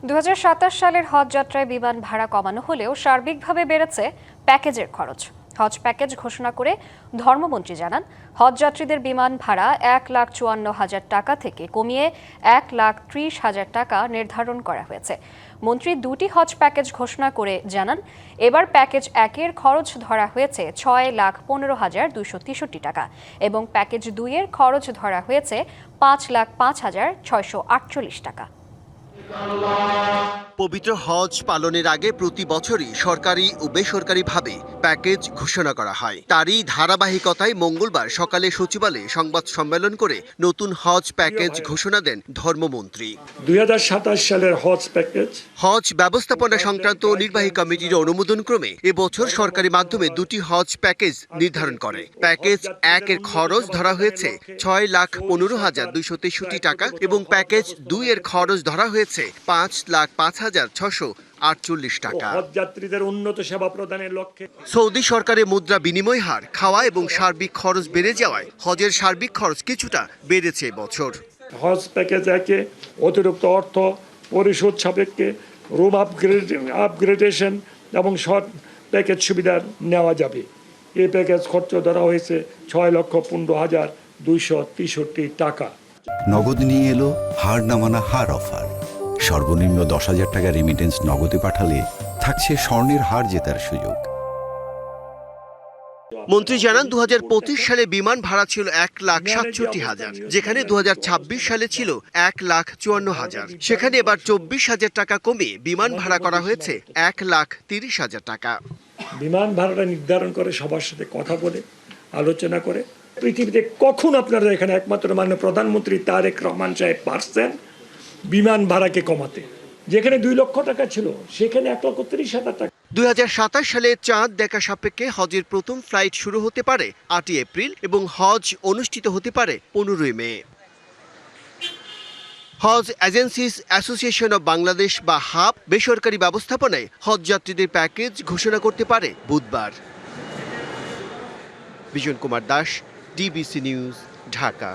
২০২৭ সালের হজ যাত্রায় বিমান ভাড়া কমানো হলেও সার্বিকভাবে বেড়েছে প্যাকেজের খরচ। হজ প্যাকেজ ঘোষণা করে ধর্মমন্ত্রী জানান, হজ যাত্রীদের বিমান ভাড়া ১,৫৪,০০০ টাকা থেকে কমিয়ে ১,৩০,০০০ টাকা নির্ধারণ করা হয়েছে। মন্ত্রী দুটি হজ প্যাকেজ ঘোষণা করে জানান, এবার প্যাকেজ ১-এর খরচ ধরা হয়েছে ৬,১৫,২৬৩ টাকা এবং প্যাকেজ ২-এর খরচ ধরা হয়েছে ৫,০৫,৬৪৮ টাকা। পবিত্র হজ পালনের আগে প্রতি বছরই সরকারি ও বেসরকারিভাবে প্যাকেজ ঘোষণা করা হয়। তারই ধারাবাহিকতায় মঙ্গলবার সকালে সচিবালয়ে সংবাদ সম্মেলন করে নতুন হজ প্যাকেজ ঘোষণা দেন ধর্মমন্ত্রী। ২০২৭ সালের হজ প্যাকেজ হজ ব্যবস্থাপনা সংক্রান্ত নির্বাহী কমিটির অনুমোদন ক্রমে এবছর সরকারি মাধ্যমে দুটি হজ প্যাকেজ নির্ধারণ করে। প্যাকেজ ১-এর খরচ ধরা হয়েছে ৬,১৫,২৬৩ টাকা এবং প্যাকেজ ২-এর খরচ ধরা হয়েছে ৫,৫,৬৪৮ টাকা। হজযাত্রীদের উন্নত সেবা প্রদানের লক্ষ্যে সৌদি সরকারের মুদ্রা বিনিময় হার, খাওয়া এবং সার্বিক খরচ বেড়ে যাওয়ায় হজের সার্বিক খরচ কিছুটা বেড়েছে এবছর। হজ প্যাকেজ ১-এ অতিরিক্ত অর্থ পরিশোধ সাপেক্ষে রুম আপগ্রেডেশন এবং শর্ট প্যাকেজ সুবিধা নেওয়া যাবে। এই প্যাকেজ খরচ ধরা হয়েছে ৬,১৫,২৬৩ টাকা। নগদ নিয়ে এলো হার নামানা হার অফার। সর্বনিম্ন ১০,০০০ টাকা রেমিটেন্স নগদে পাঠালে থাকছে স্বর্ণের হার জেতার সুযোগ। মন্ত্রী জানান, ২০২৫ সালে বিমান ভাড়া ছিল ১,৬৭,০০০, যেখানে ২০২৬ সালে ছিল ১,৫৪,০০০। সেখানে এবার ২৪,০০০ টাকা কমিয়ে বিমান ভাড়া করা হয়েছে ১,৩০,০০০ টাকা। বিমান ভাড়াটা নির্ধারণ করে সবার সাথে কথা বলে আলোচনা করে। পৃথিবীতে কখন আপনারা এখানে একমাত্র মাননীয় প্রধানমন্ত্রী তারেক রহমান সাহেব পারছেন বিমান ভাড়াকে কমাতে? যেখানে ২ লক্ষ টাকা ছিল সেখানে ১,৩০,০০০ টাকা। ২০২৭ সালে চাঁদ দেখা সাপেক্ষে হজের প্রথম ফ্লাইট শুরু হতে পারে ৮ই এপ্রিল এবং হজ অনুষ্ঠিত হতে পারে ১৫ই মে। হজ এজেন্সিস অ্যাসোসিয়েশন অব বাংলাদেশ বা হাব বেসরকারি ব্যবস্থাপনায় হজ যাত্রীদের প্যাকেজ ঘোষণা করতে পারে বুধবার। Bijan Kumar Das, DBC news, Dhaka.